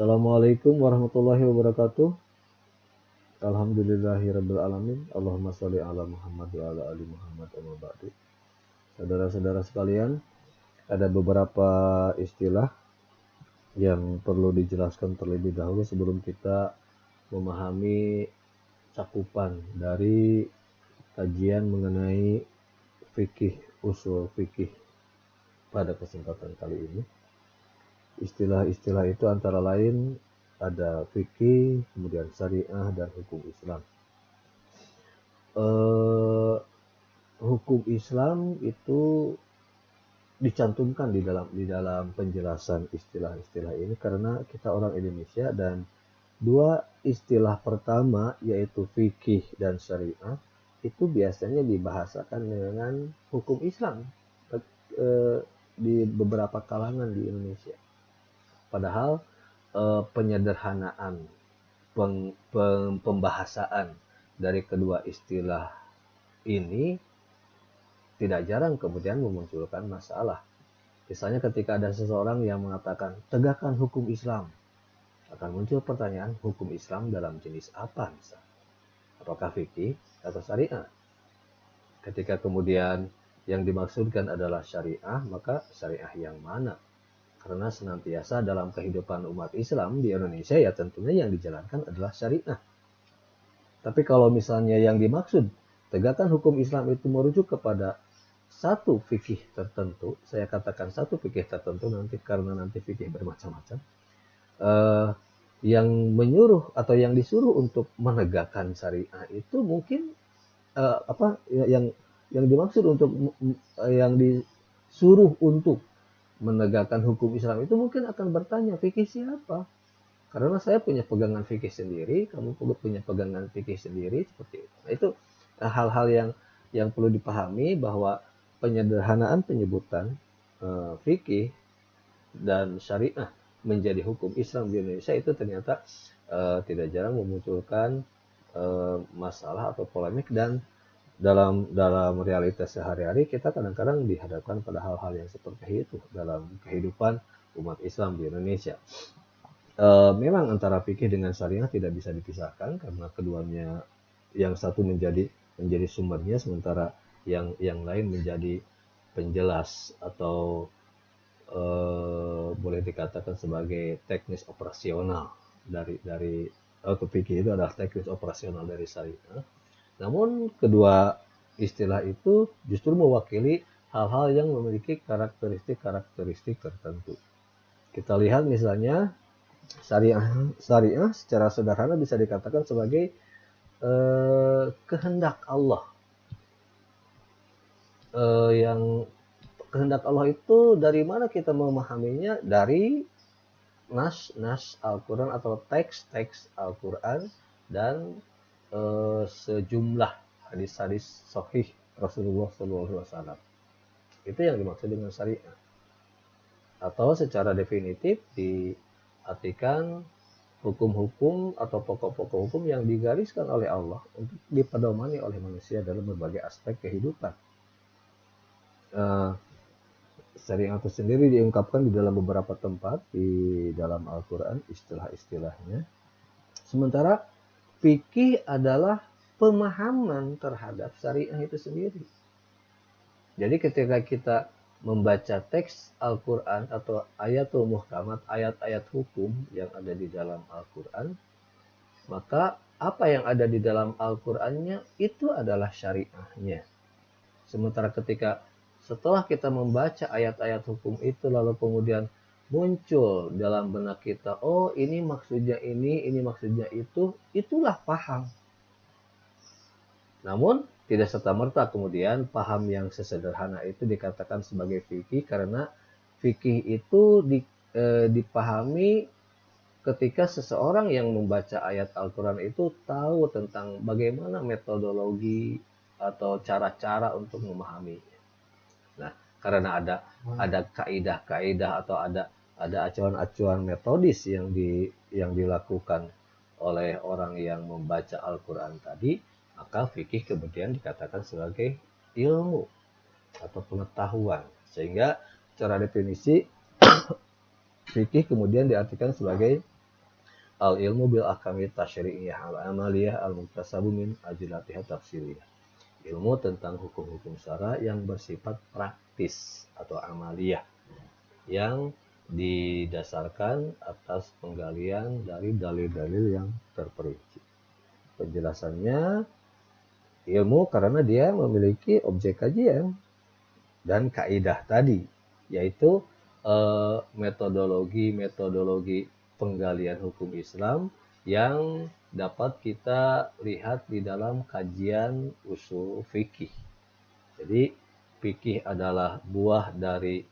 Assalamualaikum warahmatullahi wabarakatuh. Alhamdulillahirabbil alamin. Allahumma sholli ala Muhammad wa ala ali Muhammad amma ba'du. Saudara-saudara sekalian, ada beberapa istilah yang perlu dijelaskan terlebih dahulu sebelum kita memahami cakupan dari kajian mengenai fikih, usul fikih pada kesempatan kali ini. Istilah-istilah itu antara lain ada fikih, kemudian syariah, dan hukum Islam. Hukum Islam itu dicantumkan di dalam penjelasan istilah-istilah ini karena kita orang Indonesia, dan dua istilah pertama yaitu fikih dan syariah itu biasanya dibahasakan dengan hukum Islam di beberapa kalangan di Indonesia. Padahal penyederhanaan pembahasaan dari kedua istilah ini tidak jarang kemudian memunculkan masalah. Misalnya ketika ada seseorang yang mengatakan tegakkan hukum Islam, akan muncul pertanyaan, hukum Islam dalam jenis apa misalnya? Apakah fikih atau syariah? Ketika kemudian yang dimaksudkan adalah syariah, maka syariah yang mana? Karena senantiasa dalam kehidupan umat Islam di Indonesia ya tentunya yang dijalankan adalah syariah. Tapi kalau misalnya yang dimaksud tegakkan hukum Islam itu merujuk kepada satu fikih tertentu, saya katakan satu fikih tertentu nanti karena nanti fikih bermacam-macam, yang menyuruh atau yang disuruh untuk menegakkan syariah itu mungkin yang dimaksud untuk yang disuruh untuk menegakkan hukum Islam itu mungkin akan bertanya fikih siapa? Karena saya punya pegangan fikih sendiri, kamu punya pegangan fikih sendiri, seperti itu. Nah, itu hal-hal yang perlu dipahami bahwa penyederhanaan penyebutan fikih dan syariah menjadi hukum Islam di Indonesia itu ternyata tidak jarang memunculkan masalah atau polemik, dan dalam realitas sehari-hari kita kadang-kadang dihadapkan pada hal-hal yang seperti itu dalam kehidupan umat Islam di Indonesia. Memang antara fikih dengan syariah tidak bisa dipisahkan karena keduanya yang satu menjadi sumbernya, sementara yang lain menjadi penjelas atau boleh dikatakan sebagai teknis operasional dari atau fikih itu adalah teknis operasional dari syariah. Namun kedua istilah itu justru mewakili hal-hal yang memiliki karakteristik tertentu. Kita lihat misalnya syariah secara sederhana bisa dikatakan sebagai kehendak Allah. Yang kehendak Allah itu dari mana kita memahaminya? Dari nas Al-Quran atau teks Al-Quran dan sejumlah hadis-hadis sahih Rasulullah SAW. Itu yang dimaksud dengan syariah. Atau secara definitif diartikan hukum-hukum atau pokok-pokok hukum yang digariskan oleh Allah untuk dipedomani oleh manusia dalam berbagai aspek kehidupan. Syariah itu sendiri diungkapkan di dalam beberapa tempat di dalam Al-Quran istilah-istilahnya. Sementara fikih adalah pemahaman terhadap syariah itu sendiri. Jadi ketika kita membaca teks Al-Quran atau ayatul muhkamat, ayat-ayat hukum yang ada di dalam Al-Quran, maka apa yang ada di dalam Al-Qurannya itu adalah syariahnya. Sementara ketika setelah kita membaca ayat-ayat hukum itu lalu kemudian muncul dalam benak kita, oh ini maksudnya ini maksudnya itu, itulah paham. Namun tidak serta-merta kemudian paham yang sesederhana itu dikatakan sebagai fikih, karena fikih itu dipahami ketika seseorang yang membaca ayat Al-Quran itu tahu tentang bagaimana metodologi atau cara-cara untuk memahaminya. Nah, karena ada kaidah-kaidah atau ada acuan-acuan metodis yang dilakukan oleh orang yang membaca Al-Quran tadi, maka fikih kemudian dikatakan sebagai ilmu atau pengetahuan. Sehingga secara definisi fikih kemudian diartikan sebagai al ilmu bil ahkami tasyri'iyah al amaliyah al muktasabu min ajlatiha tafsiliyah. Ilmu tentang hukum-hukum syara yang bersifat praktis atau amaliyah yang didasarkan atas penggalian dari dalil-dalil yang terperinci. Penjelasannya, ilmu karena dia memiliki objek kajian dan kaidah tadi, yaitu metodologi penggalian hukum Islam yang dapat kita lihat di dalam kajian usul fikih. Jadi fikih adalah buah dari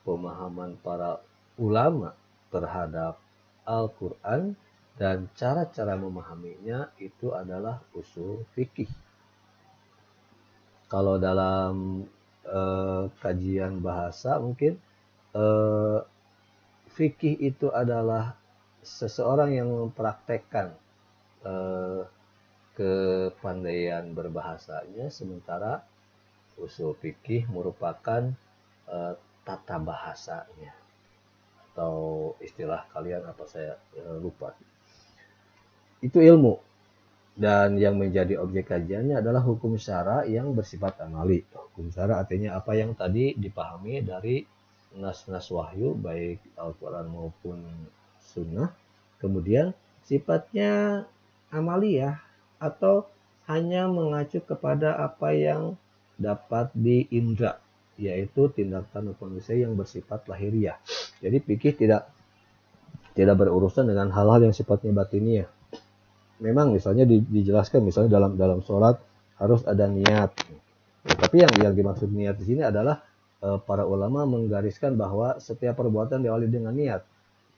pemahaman para ulama terhadap Al-Quran, dan cara-cara memahaminya itu adalah usul fikih. Kalau dalam kajian bahasa mungkin fikih itu adalah seseorang yang mempraktekkan kepandaian berbahasanya, sementara usul fikih merupakan tata bahasanya, atau istilah kalian apa saya lupa. Itu ilmu, dan yang menjadi objek kajiannya adalah hukum syara yang bersifat amali. Hukum syara artinya apa yang tadi dipahami dari nas-nas wahyu baik Al-Quran maupun sunnah, kemudian sifatnya amaliyah atau hanya mengacu kepada apa yang dapat diindra, yaitu tindakan manusia yang bersifat lahiriah. Jadi fikih tidak berurusan dengan hal-hal yang sifatnya batiniah. Memang misalnya dijelaskan misalnya dalam sholat harus ada niat. Tapi yang dimaksud niat di sini adalah para ulama menggariskan bahwa setiap perbuatan diawali dengan niat.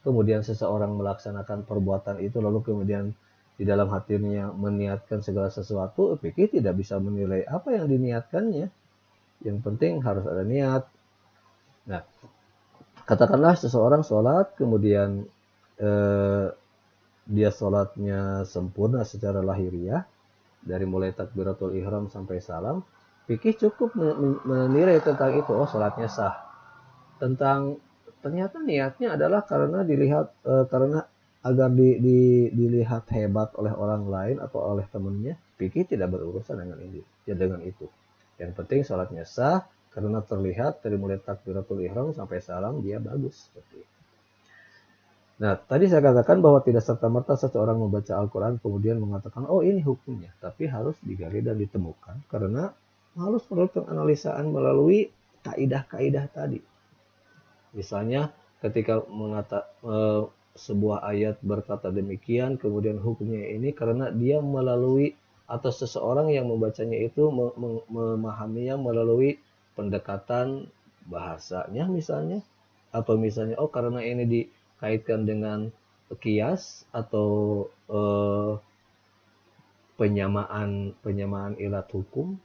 Kemudian seseorang melaksanakan perbuatan itu lalu kemudian di dalam hatinya meniatkan segala sesuatu, fikih tidak bisa menilai apa yang diniatkannya. Yang penting harus ada niat. Nah, katakanlah seseorang sholat kemudian dia sholatnya sempurna secara lahiriah, dari mulai takbiratul ihram sampai salam, fikih cukup menilai tentang itu, oh sholatnya sah. Ternyata niatnya adalah karena dilihat karena agar dilihat hebat oleh orang lain atau oleh temannya, fikih tidak berurusan dengan ini, ya dengan itu. Yang penting sholatnya sah karena terlihat dari mulai takbiratul ihram sampai salam dia bagus seperti itu. Nah, tadi saya katakan bahwa tidak serta-merta seseorang membaca Al-Quran kemudian mengatakan, oh ini hukumnya. Tapi harus digali dan ditemukan karena harus perlu penganalisaan melalui kaidah-kaidah tadi. Misalnya ketika sebuah ayat berkata demikian, kemudian hukumnya ini karena dia melalui atau seseorang yang membacanya itu memahaminya melalui pendekatan bahasanya misalnya, atau misalnya oh karena ini dikaitkan dengan kias atau penyamaan ilat hukum,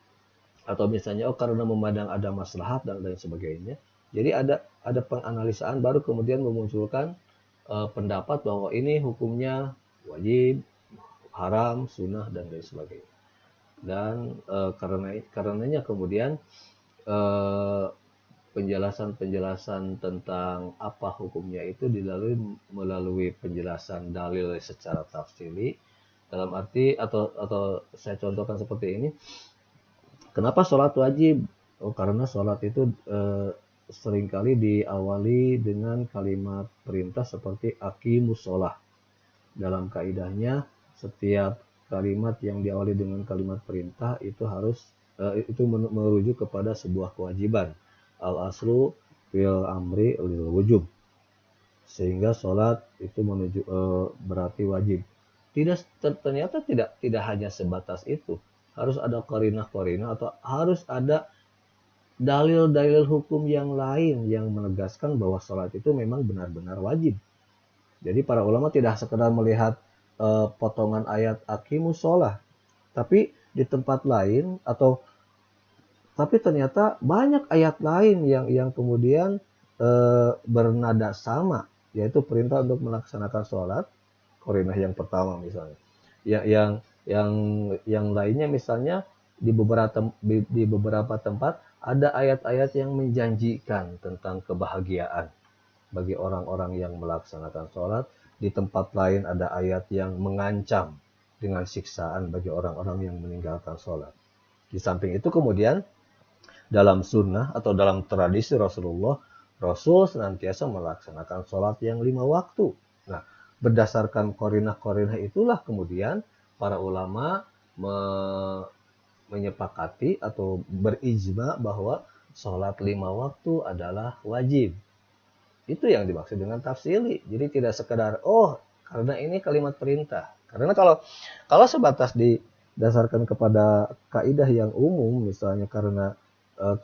atau misalnya oh karena memandang ada maslahat dan lain sebagainya. Jadi ada penganalisaan baru kemudian memunculkan pendapat bahwa ini hukumnya wajib, haram, sunnah dan lain sebagainya. Dan karenanya kemudian penjelasan tentang apa hukumnya itu dilalui melalui penjelasan dalil secara tafsili, dalam arti atau saya contohkan seperti ini. Kenapa sholat wajib? Oh karena sholat itu seringkali diawali dengan kalimat perintah seperti aqimus sholah. Dalam kaidahnya setiap kalimat yang diawali dengan kalimat perintah itu harus itu merujuk kepada sebuah kewajiban. Al-aslu fil amri lil wujub. Sehingga sholat itu berarti wajib. Ternyata tidak hanya sebatas itu. Harus ada qarinah-qarinah atau harus ada dalil-dalil hukum yang lain yang menegaskan bahwa sholat itu memang benar-benar wajib. Jadi para ulama tidak sekedar melihat potongan ayat aqimus sholah, tapi di tempat lain tapi ternyata banyak ayat lain yang kemudian bernada sama, yaitu perintah untuk melaksanakan sholat, qarinah yang pertama misalnya. Yang lainnya misalnya di beberapa tempat ada ayat-ayat yang menjanjikan tentang kebahagiaan. bagi orang-orang yang melaksanakan sholat. Di tempat lain ada ayat yang mengancam dengan siksaan bagi orang-orang yang meninggalkan sholat. Di samping itu kemudian dalam sunnah atau dalam tradisi Rasulullah, Rasul senantiasa melaksanakan sholat yang 5 waktu. Nah, berdasarkan korinah-korinah itulah kemudian para ulama menyepakati atau berijma bahwa sholat 5 waktu adalah wajib. Itu yang dimaksud dengan tafsili. Jadi tidak sekedar, oh karena ini kalimat perintah. Karena kalau sebatas didasarkan kepada kaidah yang umum, misalnya karena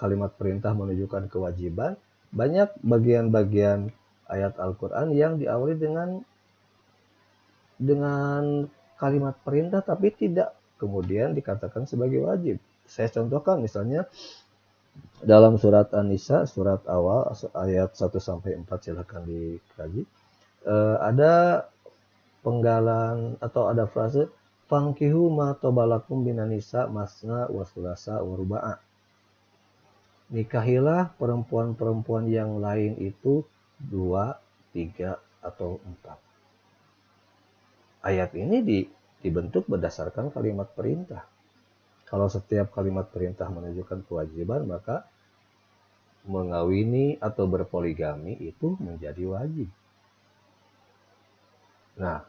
kalimat perintah menunjukkan kewajiban, banyak bagian-bagian ayat Al-Quran yang diawali dengan kalimat perintah tapi tidak kemudian dikatakan sebagai wajib. Saya contohkan misalnya dalam surat An-Nisa, surat awal ayat 1-4, silakan dikaji. Ada penggalan atau ada frase fangkihu ma tobalakum binan nisa masna wa sulasa wa ruba'a. Nikahilah perempuan-perempuan yang lain itu 2, 3 atau 4. Ayat ini dibentuk berdasarkan kalimat perintah. Kalau setiap kalimat perintah menunjukkan kewajiban, maka mengawini atau berpoligami itu menjadi wajib. Nah,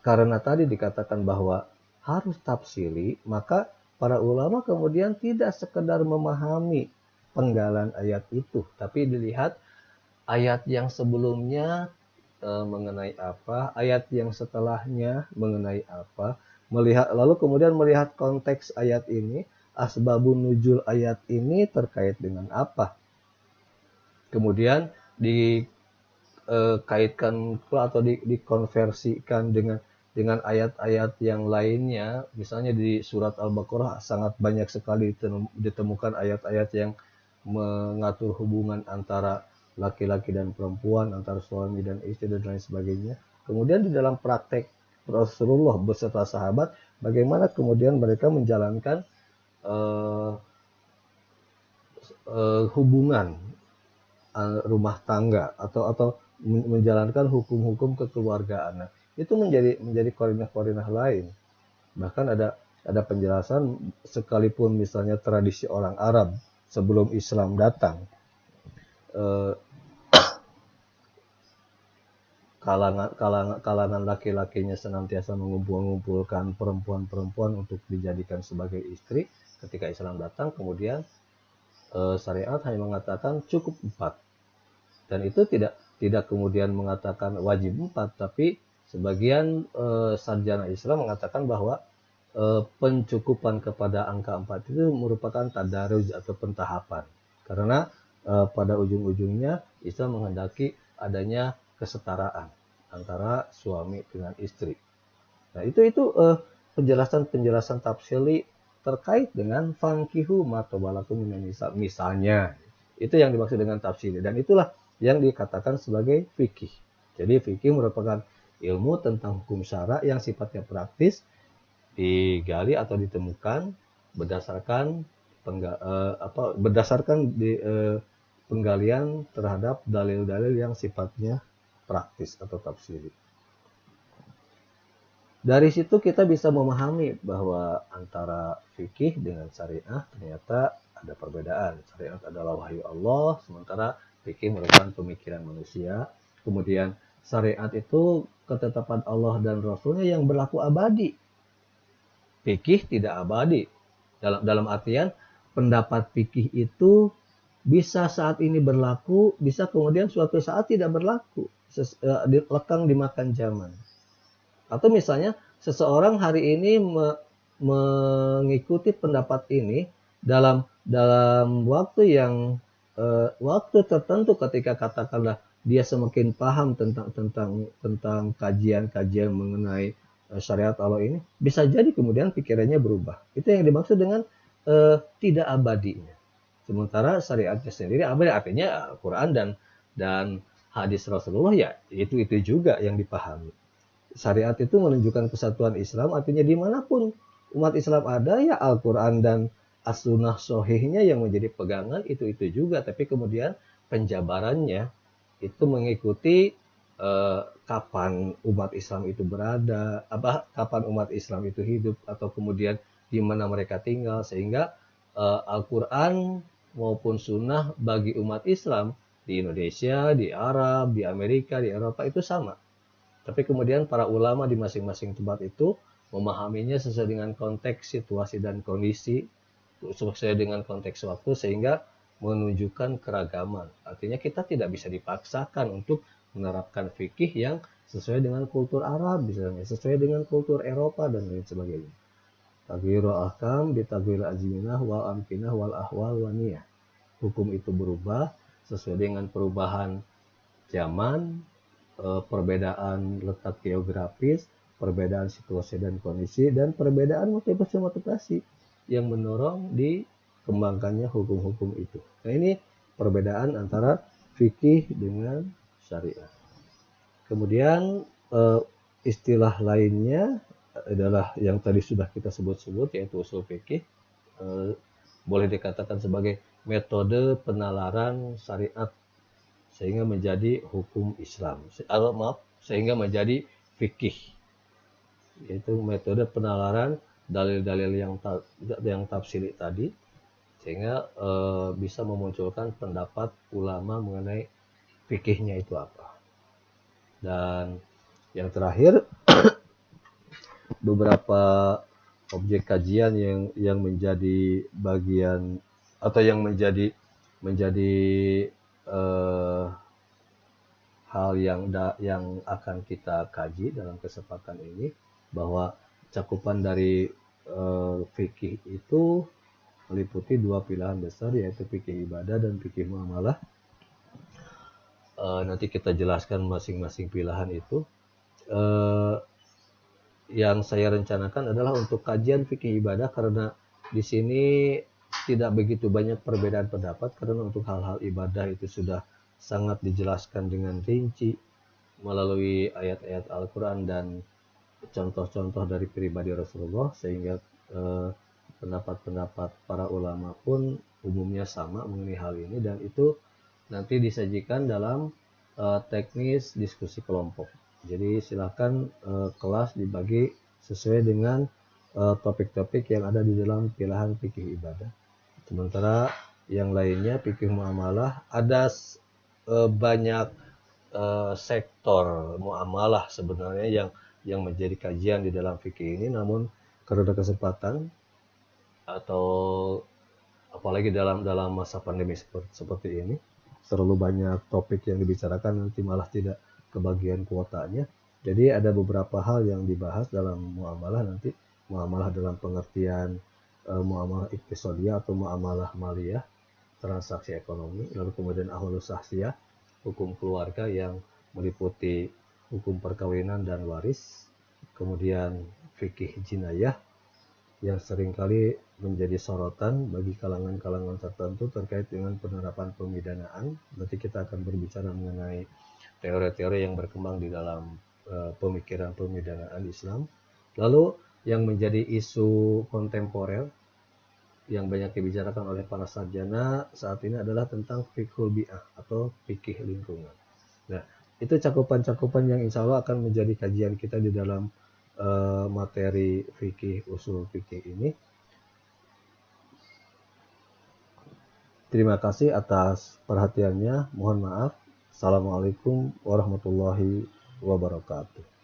karena tadi dikatakan bahwa harus tafsili, maka para ulama kemudian tidak sekedar memahami penggalan ayat itu, tapi dilihat ayat yang sebelumnya mengenai apa, ayat yang setelahnya mengenai apa, lalu kemudian melihat konteks ayat ini, asbabun nuzul ayat ini terkait dengan apa. Kemudian dikaitkan pula atau dikonversikan dengan ayat-ayat yang lainnya. Misalnya di surat Al-Baqarah sangat banyak sekali ditemukan ayat-ayat yang mengatur hubungan antara laki-laki dan perempuan, antara suami dan istri dan lain sebagainya. Kemudian di dalam praktek Rasulullah beserta sahabat, bagaimana kemudian mereka menjalankan hubungan rumah tangga atau menjalankan hukum-hukum kekeluargaan. Nah, itu menjadi korinah-korinah lain. Bahkan ada penjelasan sekalipun misalnya tradisi orang Arab sebelum Islam datang, kalangan laki-lakinya senantiasa mengumpulkan perempuan-perempuan untuk dijadikan sebagai istri. Ketika Islam datang, kemudian syariat hanya mengatakan cukup 4. Dan itu tidak kemudian mengatakan wajib 4, tapi sebagian sarjana Islam mengatakan bahwa pencukupan kepada angka 4 itu merupakan tadarruj atau pentahapan. Karena pada ujung-ujungnya Islam menghendaki adanya kesetaraan antara suami dengan istri. Nah, itu penjelasan tafsili terkait dengan fankihu ma tobalakum minan nisa misalnya. Itu yang dimaksud dengan tafsili, dan itulah yang dikatakan sebagai fikih. Jadi fikih merupakan ilmu tentang hukum syara yang sifatnya praktis, digali atau ditemukan berdasarkan penggalian terhadap dalil-dalil yang sifatnya praktis atau tafsiri. Dari situ kita bisa memahami bahwa antara fikih dengan syariah ternyata ada perbedaan. Syariat adalah wahyu Allah, sementara fikih merupakan pemikiran manusia. Kemudian syariat itu ketetapan Allah dan Rasulnya yang berlaku abadi. Fikih tidak abadi. Dalam artian pendapat fikih itu bisa saat ini berlaku, bisa kemudian suatu saat tidak berlaku. Lekang dimakan zaman. Atau misalnya seseorang hari ini mengikuti pendapat ini dalam waktu waktu tertentu, ketika katakanlah dia semakin paham tentang kajian-kajian mengenai syariat Allah ini, bisa jadi kemudian pikirannya berubah. Itu yang dimaksud dengan tidak abadinya. Sementara syariatnya sendiri abadi, artinya Al-Quran dan hadis Rasulullah ya itu juga yang dipahami. Syariat itu menunjukkan kesatuan Islam, artinya dimanapun umat Islam ada ya Al-Quran dan as-sunnah sohihnya yang menjadi pegangan itu juga. Tapi kemudian penjabarannya itu mengikuti kapan umat Islam itu berada, kapan umat Islam itu hidup, atau kemudian di mana mereka tinggal, sehingga Al-Quran maupun Sunnah bagi umat Islam di Indonesia, di Arab, di Amerika, di Eropa itu sama. Tapi kemudian para ulama di masing-masing tempat itu memahaminya sesuai dengan konteks, situasi, dan kondisi, sesuai dengan konteks waktu, sehingga menunjukkan keragaman. Artinya kita tidak bisa dipaksakan untuk menerapkan fikih yang sesuai dengan kultur Arab, misalnya sesuai dengan kultur Eropa dan lain sebagainya. Taghyirul ahkam bitaghyiril azminah wal amkinah wal ahwal wa niyah. Hukum itu berubah sesuai dengan perubahan zaman, perbedaan letak geografis, perbedaan situasi dan kondisi, dan perbedaan motivasi-motivasi yang mendorong dikembangkannya hukum-hukum itu. Nah, ini perbedaan antara fikih dengan syariat. Kemudian istilah lainnya adalah yang tadi sudah kita sebut-sebut, yaitu usul fikih. Boleh dikatakan sebagai metode penalaran syariat sehingga menjadi hukum Islam. Sehingga menjadi fikih. Yaitu metode penalaran dalil-dalil yang tafsiri tadi, sehingga bisa memunculkan pendapat ulama mengenai fikihnya itu apa. Dan yang terakhir, beberapa objek kajian yang menjadi bagian atau yang menjadi hal yang akan kita kaji dalam kesempatan ini, bahwa cakupan dari fikih itu meliputi dua pilihan besar, yaitu fikih ibadah dan fikih muamalah. Nanti kita jelaskan masing-masing pilihan itu. Yang saya rencanakan adalah untuk kajian fikih ibadah, karena di sini tidak begitu banyak perbedaan pendapat, karena untuk hal-hal ibadah itu sudah sangat dijelaskan dengan rinci melalui ayat-ayat Al-Quran dan contoh-contoh dari pribadi Rasulullah, sehingga pendapat-pendapat para ulama pun umumnya sama mengenai hal ini, dan itu nanti disajikan dalam teknis diskusi kelompok. Jadi silakan kelas dibagi sesuai dengan topik-topik yang ada di dalam pilihan fikih ibadah. Sementara yang lainnya fikih muamalah, ada banyak sektor muamalah sebenarnya yang menjadi kajian di dalam fikih ini, namun karena kesempatan atau apalagi dalam masa pandemi seperti ini, terlalu banyak topik yang dibicarakan, nanti malah tidak kebagian kuotanya. Jadi ada beberapa hal yang dibahas dalam muamalah nanti. Muamalah dalam pengertian muamalah iqtisadiyah atau muamalah maliyah, transaksi ekonomi. Lalu kemudian ahwalus sahsiyah, hukum keluarga yang meliputi hukum perkawinan dan waris. Kemudian fikih jinayah yang seringkali menjadi sorotan bagi kalangan-kalangan tertentu terkait dengan penerapan pemidanaan. Nanti kita akan berbicara mengenai teori-teori yang berkembang di dalam pemikiran pemidanaan Islam. Lalu yang menjadi isu kontemporer yang banyak dibicarakan oleh para sarjana saat ini adalah tentang fiqhul bi'ah atau fikih lingkungan. Nah, itu cakupan-cakupan yang insya Allah akan menjadi kajian kita di dalam materi fikih, usul fikih ini. Terima kasih atas perhatiannya. Mohon maaf. Assalamualaikum warahmatullahi wabarakatuh.